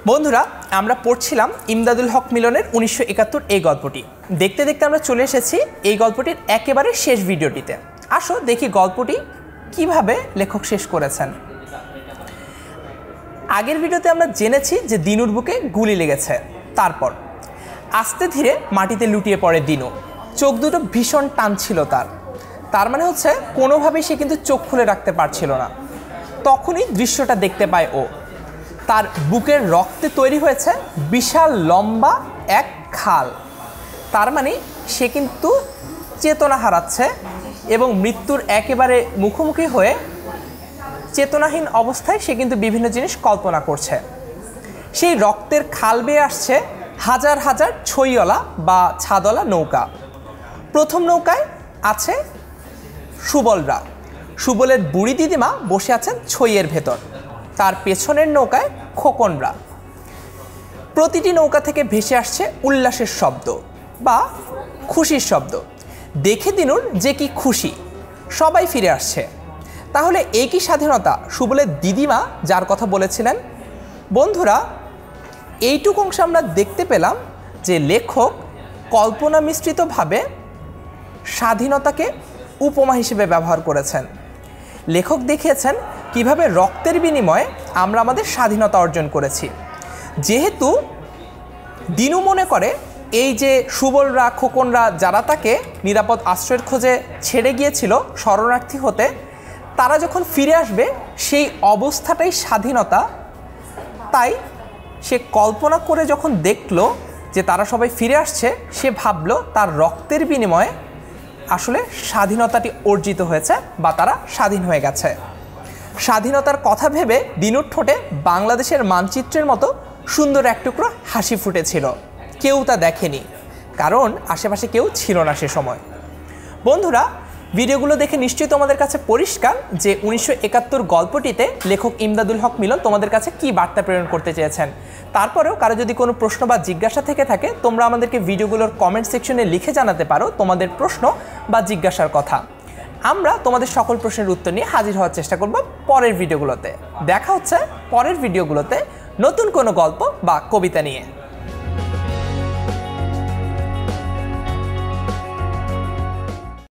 বন্ধুরা আমরা পড়ছিলাম ইমদাদুল হক মিলনের 1971 এই গল্পটি। দেখতে দেখতে আমরা চলে এসেছি এই গল্পটির একেবারে শেষ ভিডিওটিতে। আসো দেখি গল্পটি কিভাবে লেখক শেষ করেছেন। আগের ভিডিওতে আমরা জেনেছি যে দিনুর বুকে গুলি লেগেছে, তারপর আস্তে ধীরে মাটিতে লুটিয়ে পড়ে দিনু। চোখ দুটো ভীষণ টান ছিল তার মানে হচ্ছে কোনোভাবেই সে কিন্তু চোখ খুলে রাখতে পারছিল না। তখনই দৃশ্যটা দেখতে পায় ও, তার বুকের রক্তে তৈরি হয়েছে বিশাল লম্বা এক খাল। তার মানে সে কিন্তু চেতনা হারাচ্ছে এবং মৃত্যুর একেবারে মুখোমুখি হয়ে চেতনাহীন অবস্থায় সে কিন্তু বিভিন্ন জিনিস কল্পনা করছে। সেই রক্তের খাল বেয়ে আসছে হাজার হাজার ছইওয়ালা বা ছাদওয়ালা নৌকা। প্রথম নৌকায় আছে সুবলরা, সুবলের বুড়ি দিদিমা বসে আছেন ছইয়ের ভেতর। তার পেছনের নৌকায় খোকনরা। প্রতিটি নৌকা থেকে ভেসে আসছে উল্লাসের শব্দ বা খুশির শব্দ। দেখে দিনুর যে কি খুশি, সবাই ফিরে আসছে। তাহলে এই কি স্বাধীনতা সুবলের দিদিমা যার কথা বলেছিলেন? বন্ধুরা, এইটুকু অংশ আমরা দেখতে পেলাম যে লেখক কল্পনা মিশ্রিতভাবে স্বাধীনতাকে উপমা হিসেবে ব্যবহার করেছেন। লেখক দেখিয়েছেন কিভাবে রক্তের বিনিময়ে আমরা আমাদের স্বাধীনতা অর্জন করেছি। যেহেতু দিনু মনে করে এই যে সুবলরা খোকনরা যারা তাকে নিরাপদ আশ্রয়ের খোঁজে ছেড়ে গিয়েছিল শরণার্থী হতে, তারা যখন ফিরে আসবে সেই অবস্থাটাই স্বাধীনতা। তাই সে কল্পনা করে যখন দেখলো যে তারা সবাই ফিরে আসছে, সে ভাবলো তার রক্তের বিনিময়ে আসলে স্বাধীনতাটি অর্জিত হয়েছে বা তারা স্বাধীন হয়ে গেছে। স্বাধীনতার কথা ভেবে দিনুর ঠোঁটে বাংলাদেশের মানচিত্রের মতো সুন্দর এক টুকরো হাসি ফুটেছিল। কেউ তা দেখেনি, কারণ আশেপাশে কেউ ছিল না সে সময়। বন্ধুরা, ভিডিওগুলো দেখে নিশ্চয়ই তোমাদের কাছে পরিষ্কার যে 1971 গল্পটিতে লেখক ইমদাদুল হক মিলন তোমাদের কাছে কি বার্তা প্রেরণ করতে চেয়েছেন। তারপরেও কারো যদি কোনো প্রশ্ন বা জিজ্ঞাসা থেকে থাকে, তোমরা আমাদেরকে ভিডিওগুলোর কমেন্ট সেকশনে লিখে জানাতে পারো তোমাদের প্রশ্ন বা জিজ্ঞাসার কথা। আমরা তোমাদের সকল প্রশ্নের উত্তর নিয়ে হাজির হওয়ার চেষ্টা করব পরের ভিডিওগুলোতে। দেখা হচ্ছে পরের ভিডিওগুলোতে নতুন কোনো গল্প বা কবিতা নিয়ে।